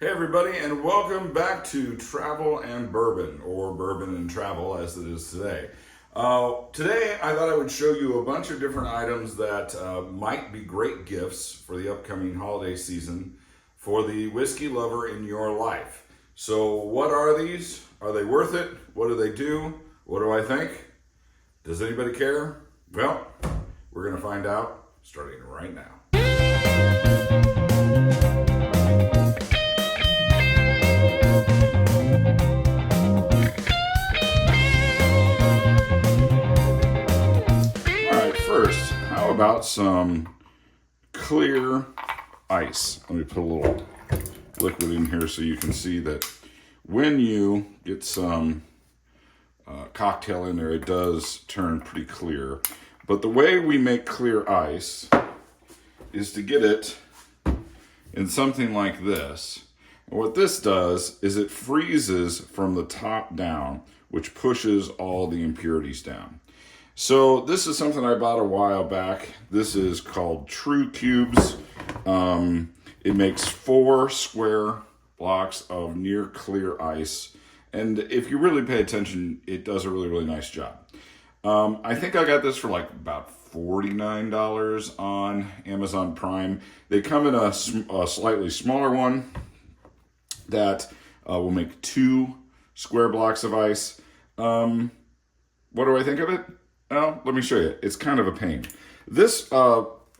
Hey everybody, and welcome back to Travel and Bourbon, or Bourbon and Travel as it is today. Today I thought I would show you a bunch of different items that might be great gifts for the upcoming holiday season for the whiskey lover in your life. So what are these? Are they worth it? What do they do? What do I think? Does anybody care? Well, we're going to find out starting right now. First, how about some clear ice? Let me put a little liquid in here so you can see that when you get some cocktail in there, it does turn pretty clear. But the way we make clear ice is to get it in something like this. And what this does is it freezes from the top down, which pushes all the impurities down. So this is something I bought a while back. This is called TrueCubes. It makes 4 square blocks of near clear ice. And if you really pay attention, it does a really nice job. I think I got this for like about $49 on Amazon Prime. They come in a slightly smaller one that will make 2 square blocks of ice. What do I think of it? Well, let me show you. It's kind of a pain. This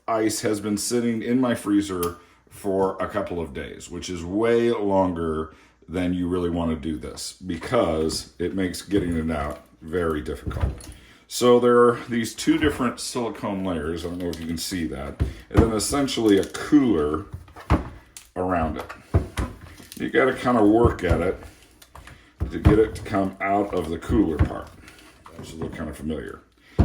ice has been sitting in my freezer for a couple of days, which is way longer than you really want to do this because it makes getting it out very difficult. So there are these 2 different silicone layers. I don't know if you can see that. And then essentially a cooler around it. You got to kind of work at it to get it to come out of the cooler part. That should look kind of familiar.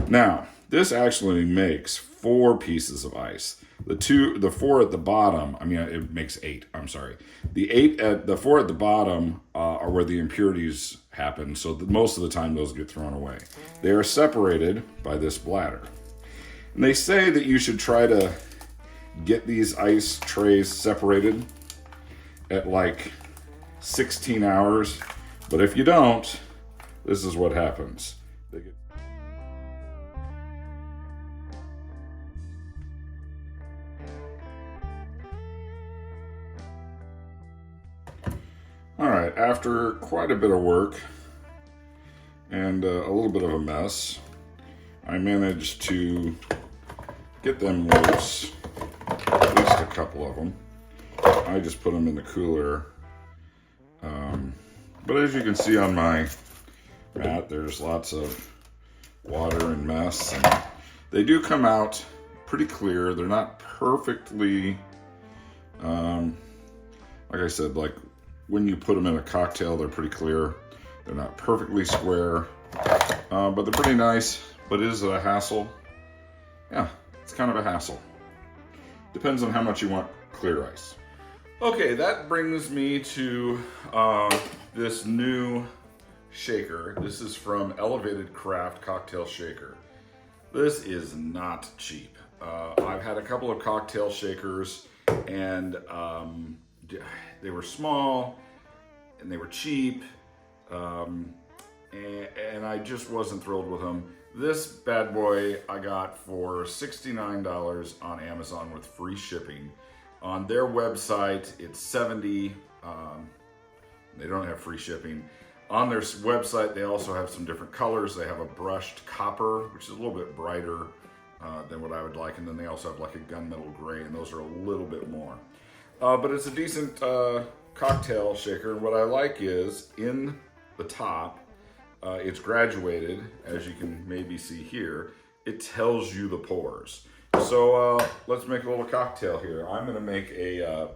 Now, this actually makes 4 pieces of ice. The 4 at the bottom, it makes 8, I'm sorry. The 4 at the bottom are where the impurities happen, so most of the time those get thrown away. They are separated by this bladder. And they say that you should try to get these ice trays separated at like 16 hours, but if you don't, this is what happens. They get All right, after quite a bit of work and a little bit of a mess, I managed to get them loose, at least a couple of them. I just put them in the cooler. But as you can see on my mat, there's lots of water and mess. And they do come out pretty clear. They're not perfectly, like I said, like when you put them in a cocktail, they're pretty clear. They're not perfectly square, but they're pretty nice, but it is a hassle. Yeah, it's kind of a hassle. Depends on how much you want clear ice. Okay, that brings me to this new shaker. This is from Elevated Craft Cocktail Shaker. This is not cheap. I've had a couple of cocktail shakers and they were small and they were cheap, and I just wasn't thrilled with them. This bad boy I got for $69 on Amazon with free shipping. On their website, it's $70. They don't have free shipping. On their website, they also have some different colors. They have a brushed copper, which is a little bit brighter than what I would like, and then they also have like a gunmetal gray, and those are a little bit more. But it's a decent cocktail shaker, and what I like is in the top, it's graduated, as you can maybe see here. It tells you the pours. So let's make a little cocktail here. I'm gonna make a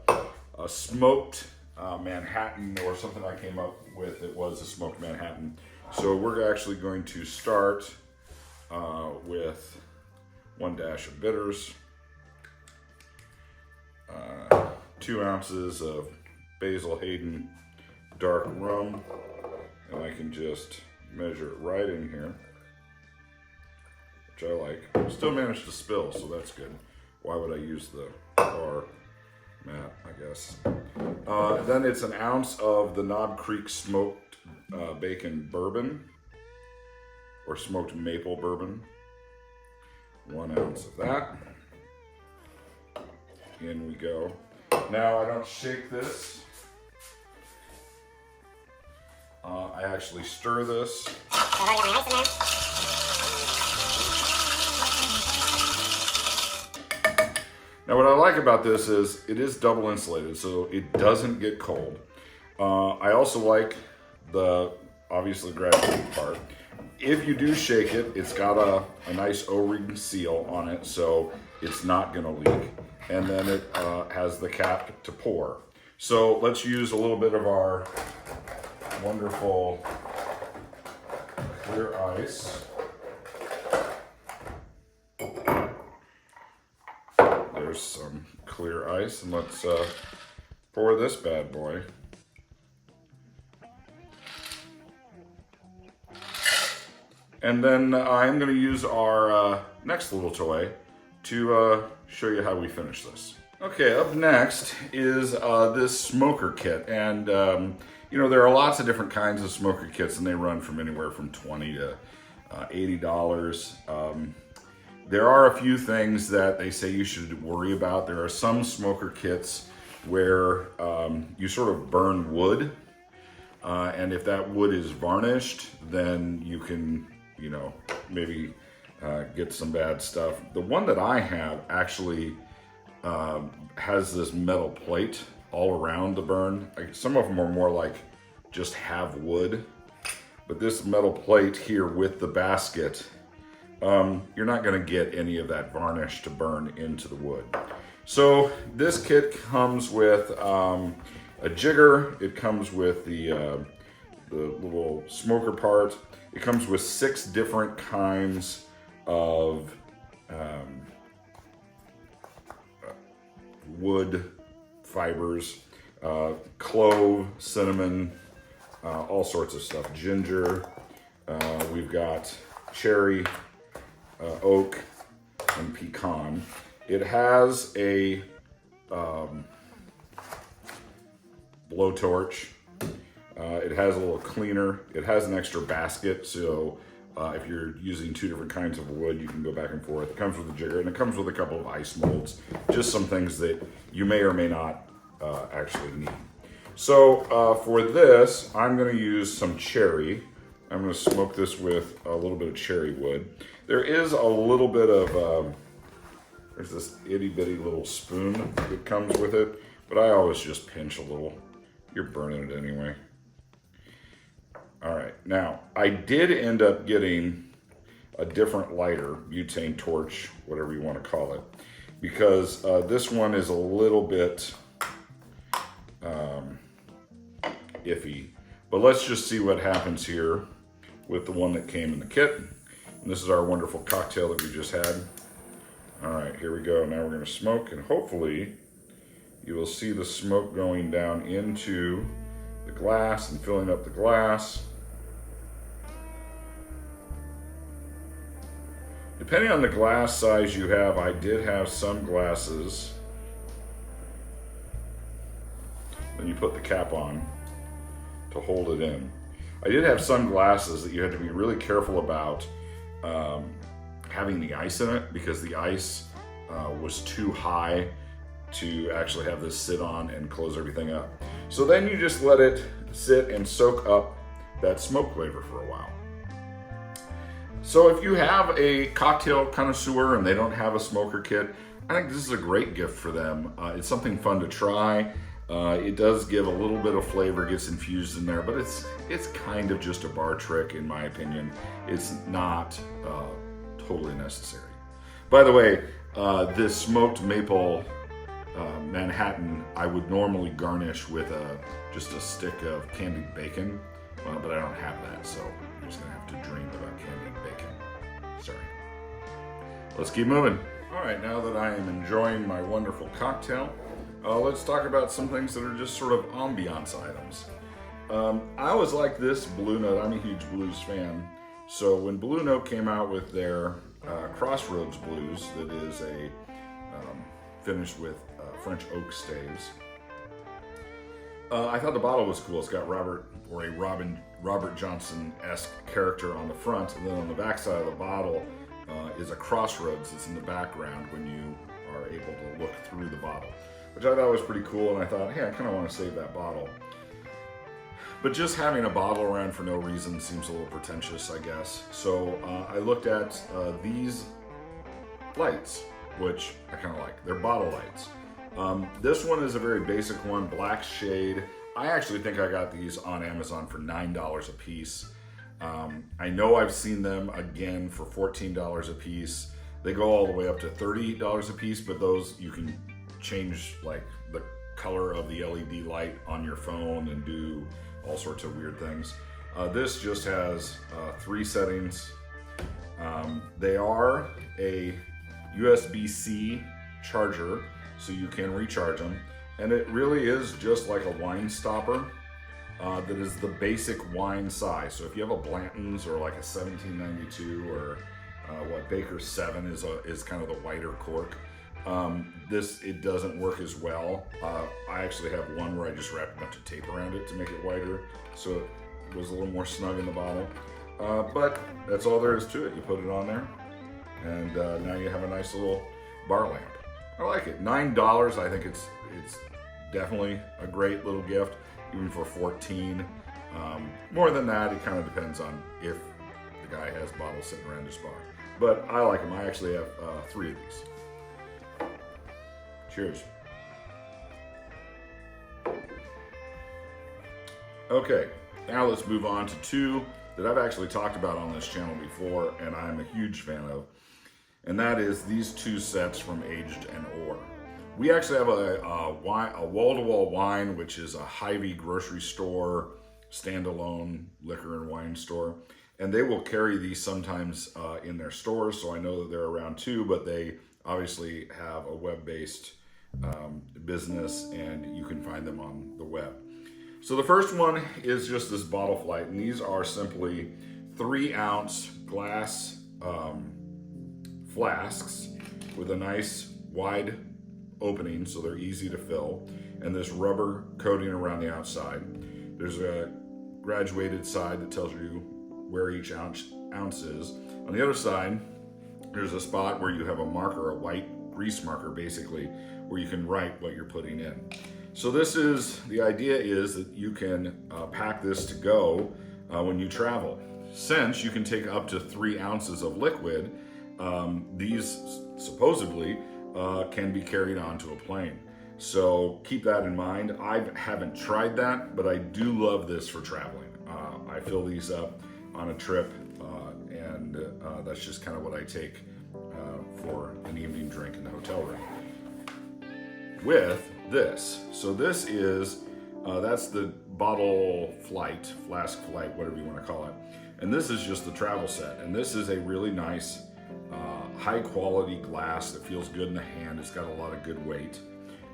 smoked Manhattan, or something I came up with. It was a smoked Manhattan. So we're actually going to start with 1 dash of bitters, 2 ounces of Basil Hayden dark rum, and I can just measure it right in here, which I like. Still managed to spill, so that's good. Why would I use the bar Matt, I guess. Then it's an ounce of the Knob Creek smoked bacon bourbon, or smoked maple bourbon. 1 ounce of that. In we go. Now I don't shake this. I actually stir this. Now what I like about this is it is double insulated, so it doesn't get cold. I also like the, obviously, gravity part. If you do shake it, it's got a nice O-ring seal on it, so it's not gonna leak. And then it has the cap to pour. So let's use a little bit of our wonderful clear ice. There's some clear ice, and let's pour this bad boy. And then I'm going to use our next little toy to show you how we finish this. Okay, up next is this smoker kit. And, you know, there are lots of different kinds of smoker kits, and they run from anywhere from $20 to $80. There are a few things that they say you should worry about. There are some smoker kits where you sort of burn wood. And if that wood is varnished, then you can, you know, maybe get some bad stuff. The one that I have actually has this metal plate all around the burn. Some of them are more like just have wood, but this metal plate here with the basket, you're not going to get any of that varnish to burn into the wood. So this kit comes with a jigger. It comes with the little smoker part. It comes with 6 different kinds of wood fibers, clove, cinnamon, all sorts of stuff, ginger. We've got cherry, oak, and pecan. It has a blowtorch. It has a little cleaner. It has an extra basket, so if you're using 2 different kinds of wood, you can go back and forth. It comes with a jigger, and it comes with a couple of ice molds, just some things that you may or may not actually need. So for this, I'm going to use some cherry. I'm going to smoke this with a little bit of cherry wood. There is a little bit of, there's this itty bitty little spoon that comes with it, but I always just pinch a little. You're burning it anyway. All right, now I did end up getting a different lighter, butane torch, whatever you want to call it, because this one is a little bit iffy. But let's just see what happens here with the one that came in the kit. And this is our wonderful cocktail that we just had. All right, here we go. Now we're going to smoke, and hopefully you will see the smoke going down into the glass and filling up the glass. Depending on the glass size you have, I did have some glasses. Then you put the cap on to hold it in. I did have some glasses that you had to be really careful about having the ice in it, because the ice was too high to actually have this sit on and close everything up. So then you just let it sit and soak up that smoke flavor for a while. So if you have a cocktail connoisseur and they don't have a smoker kit, I think this is a great gift for them. It's something fun to try. It does give a little bit of flavor, gets infused in there, but it's kind of just a bar trick in my opinion. It's not totally necessary. By the way, this smoked maple Manhattan, I would normally garnish with just a stick of candied bacon, but I don't have that, so I'm just gonna have to dream about candied bacon. Sorry. Let's keep moving. All right, now that I am enjoying my wonderful cocktail, let's talk about some things that are just sort of ambiance items. I always like this Blue Note. I'm a huge blues fan. So when Blue Note came out with their Crossroads Blues, that is a finished with French oak staves. I thought the bottle was cool. It's got Robert Johnson-esque character on the front, and then on the back side of the bottle is a crossroads that's in the background when you are able to look through the bottle, which I thought was pretty cool, and I thought, hey, I kind of want to save that bottle. But just having a bottle around for no reason seems a little pretentious, I guess. So I looked at these lights, which I kind of like. They're bottle lights. This one is a very basic one, black shade. I actually think I got these on Amazon for $9 a piece. I know I've seen them again for $14 a piece. They go all the way up to $30 a piece, but those you can change like the color of the LED light on your phone and do all sorts of weird things. This just has 3 settings. They are a USB-C charger, so you can recharge them. And it really is just like a wine stopper that is the basic wine size. So if you have a Blanton's or like a 1792 or what Baker's 7 is kind of the wider cork. It doesn't work as well. I actually have one where I just wrapped a bunch of tape around it to make it wider, so it was a little more snug in the bottle. But that's all there is to it. You put it on there, and now you have a nice little bar lamp. I like it. $9. I think it's definitely a great little gift, even for $14. More than that, it kind of depends on if the guy has bottles sitting around his bar. But I like them. I actually have 3 of these. Cheers. Okay, now let's move on to 2 that I've actually talked about on this channel before, and I'm a huge fan of. And that is these 2 sets from Aged and Ore. We actually have a wall-to-wall wine, which is a Hy-Vee grocery store, standalone liquor and wine store. And they will carry these sometimes in their stores, so I know that they're around too, but they obviously have a web-based business, and you can find them on the web. So the first one is just this bottle flight, and these are simply 3-ounce glass flasks with a nice wide opening so they're easy to fill, and this rubber coating around the outside. There's a graduated side that tells you where each ounce is. On the other side, there's a spot where you have a marker, a white grease marker basically, where you can write what you're putting in. So the idea is that you can pack this to go when you travel. Since you can take up to 3 ounces of liquid, these supposedly can be carried onto a plane. So keep that in mind. I haven't tried that, but I do love this for traveling. I fill these up on a trip, and that's just kind of what I take for an evening drink in the hotel room. With this. So this is, that's the bottle flight, flask flight, whatever you want to call it. And this is just the travel set. And this is a really nice, high quality glass that feels good in the hand. It's got a lot of good weight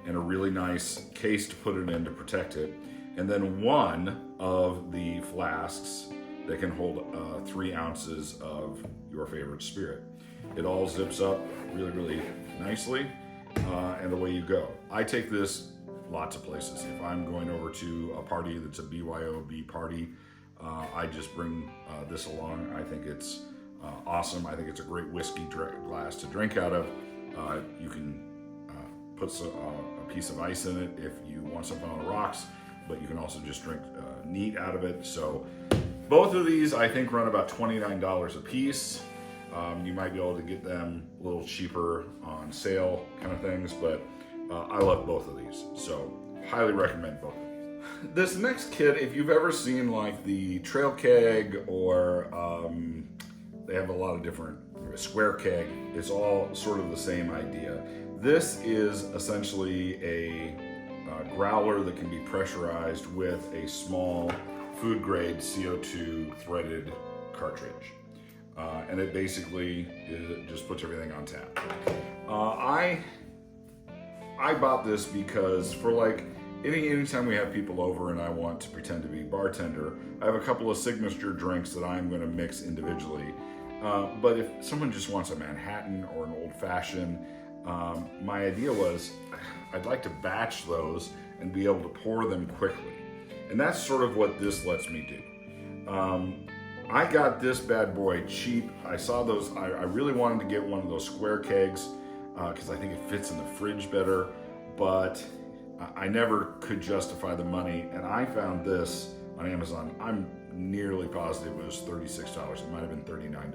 and a really nice case to put it in to protect it. And then one of the flasks that can hold 3 ounces of your favorite spirit. It all zips up really, really nicely, and away you go. I take this lots of places. If I'm going over to a party that's a BYOB party, I just bring this along. I think it's awesome. I think it's a great whiskey glass to drink out of. You can put a piece of ice in it if you want something on the rocks, but you can also just drink neat out of it. So both of these I think run about $29 a piece. You might be able to get them a little cheaper on sale kind of things, but I love both of these, so highly recommend both of these. This next kit, if you've ever seen like the trail keg, or they have a lot of different square keg, it's all sort of the same idea. This is essentially a growler that can be pressurized with a small food grade CO2 threaded cartridge. And it basically just puts everything on tap. I bought this because for like anytime we have people over and I want to pretend to be bartender, I have a couple of signature drinks that I'm going to mix individually. But if someone just wants a Manhattan or an old fashioned, my idea was I'd like to batch those and be able to pour them quickly. And that's sort of what this lets me do. I got this bad boy cheap. I saw those, I really wanted to get one of those square kegs because I think it fits in the fridge better, but I never could justify the money. And I found this on Amazon. I'm nearly positive it was $36. It might have been $39.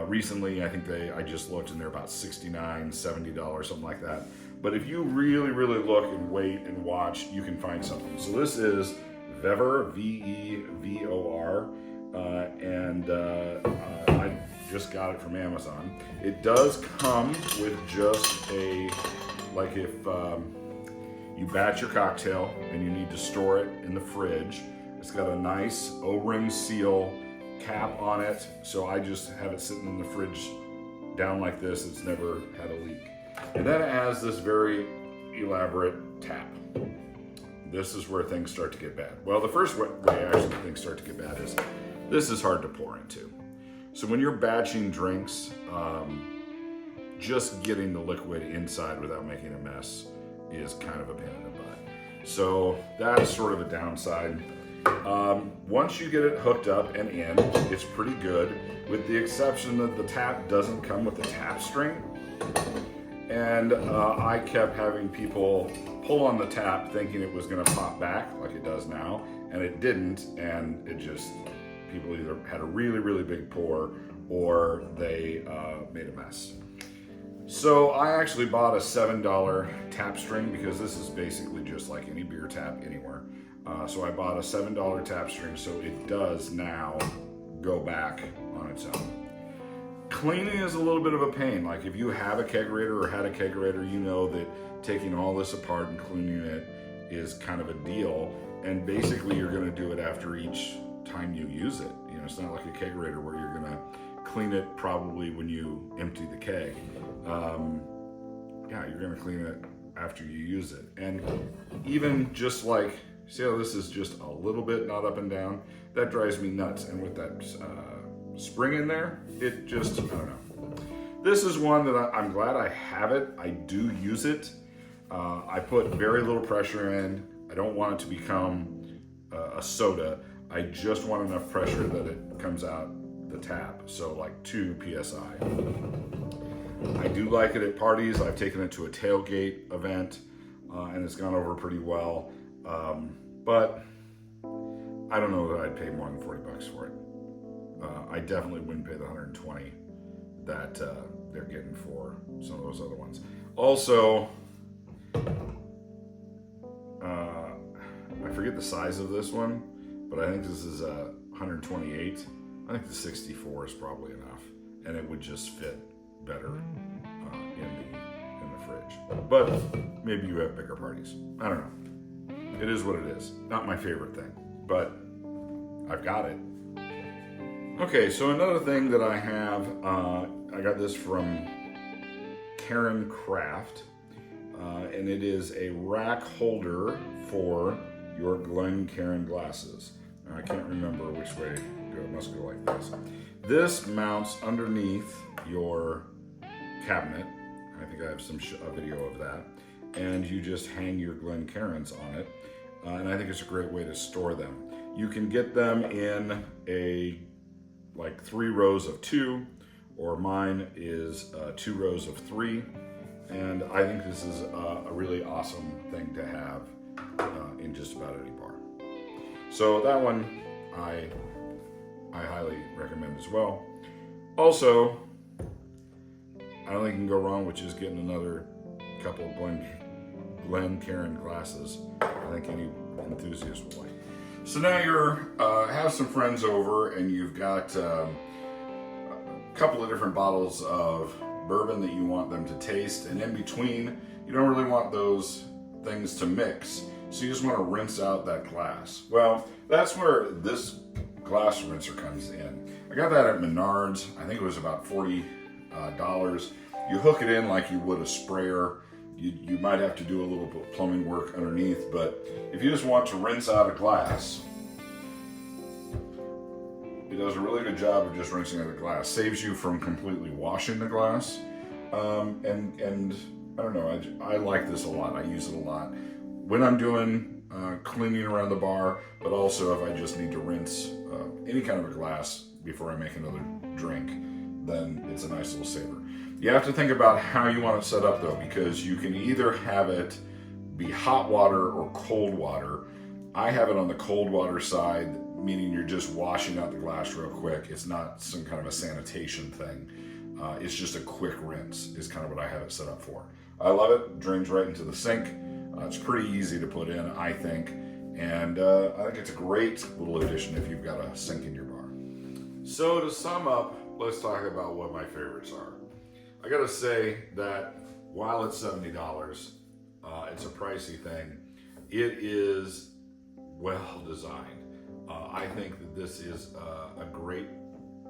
Recently, I think I just looked and they're about $69, $70, something like that. But if you really, really look and wait and watch, you can find something. So this is Vevor, V-E-V-O-R, and I just got it from Amazon. It does come with just like if you batch your cocktail and you need to store it in the fridge, it's got a nice O-ring seal cap on it, so I just have it sitting in the fridge down like this. It's never had a leak. And then it has this very elaborate tap. This is where things start to get bad. Well, the first way actually things start to get bad is this is hard to pour into. So when you're batching drinks, just getting the liquid inside without making a mess is kind of a pain in the butt. So that's sort of a downside. Once you get it hooked up and in, it's pretty good, with the exception that the tap doesn't come with a tap string. And I kept having people pull on the tap thinking it was going to pop back like it does now, and it didn't, and it just, people either had a really, really big pour or they made a mess. So I actually bought a $7 tap string because this is basically just like any beer tap anywhere. So I bought a $7 tap string, so it does now go back on its own. Cleaning is a little bit of a pain. Like if you have a kegerator or had a kegerator, you know that taking all this apart and cleaning it is kind of a deal. And basically you're gonna do it after each time you use it. You know, it's not like a kegerator where you're gonna clean it probably when you empty the keg. Yeah, you're gonna clean it after you use it. And even just like, see how this is just a little bit not up and down? That drives me nuts. And with that spring in there, it just, I don't know. This is one that I'm glad I have it. I do use it. I put very little pressure in. I don't want it to become a soda. I just want enough pressure that it comes out the tap. So like 2 PSI. I do like it at parties. I've taken it to a tailgate event and it's gone over pretty well. But I don't know that I'd pay more than 40 bucks for it. I definitely wouldn't pay the 120 that they're getting for some of those other ones. Also, I forget the size of this one, but I think this is 128. I think the 64 is probably enough, and it would just fit better in the fridge. But maybe you have bigger parties. I don't know. It is what it is. Not my favorite thing, but I've got it. Okay, so another thing that I have, I got this from Carin Craft, and it is a rack holder for your Glencairn glasses. Now, I can't remember which way to go. It must go like this. This mounts underneath your cabinet. I think I have some video of that. And you just hang your Glencairns on it. And I think it's a great way to store them. You can get them in like 3 rows of 2, or mine is 2 rows of 3. And I think this is a really awesome thing to have in just about any bar. So that one I highly recommend as well. Also, I don't think you can go wrong with just getting another couple of Glencairn glasses. I think any enthusiast will like. So now you're have some friends over and you've got a couple of different bottles of bourbon that you want them to taste, and in between you don't really want those things to mix, so you just want to rinse out that glass. Well, that's where this glass rinser comes in. I got that at Menards. I think it was about $40. You hook it in like you would a sprayer. You might have to do a little bit of plumbing work underneath, but if you just want to rinse out a glass, it does a really good job of just rinsing out the glass. Saves you from completely washing the glass, and I don't know, I like this a lot. I use it a lot when I'm doing cleaning around the bar, but also if I just need to rinse any kind of a glass before I make another drink, then it's a nice little saver. You have to think about how you want it set up though, because you can either have it be hot water or cold water. I have it on the cold water side, meaning you're just washing out the glass real quick. It's not some kind of a sanitation thing. It's just a quick rinse is kind of what I have it set up for. I love it. Drains right into the sink. It's pretty easy to put in, I think. And I think it's a great little addition if you've got a sink in your bar. So to sum up, let's talk about what my favorites are. I gotta say that while it's $70, it's a pricey thing. It is well designed. I think that this is a great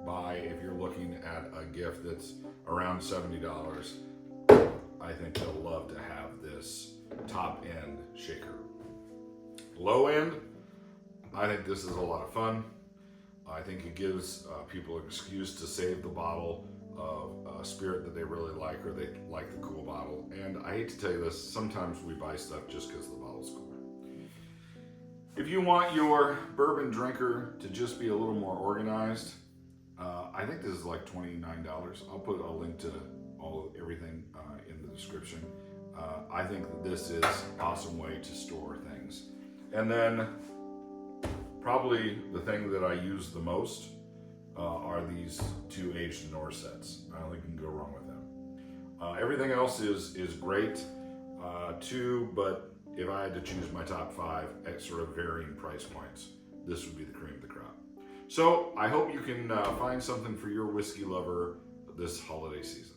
buy if you're looking at a gift that's around $70. I think they'll love to have this top end shaker. Low end, I think this is a lot of fun. I think it gives people an excuse to save the bottle of a spirit that they really like, or they like the cool bottle. And I hate to tell you this, sometimes we buy stuff just because the bottle's cool. If you want your bourbon drinker to just be a little more organized, I think this is like $29. I'll put a link to everything in the description. I think that this is an awesome way to store things. And then probably the thing that I use the most are these two aged Norse sets. I don't think you can go wrong with them. Everything else is great too, but if I had to choose my top 5 at sort of varying price points, this would be the cream of the crop. So I hope you can find something for your whiskey lover this holiday season.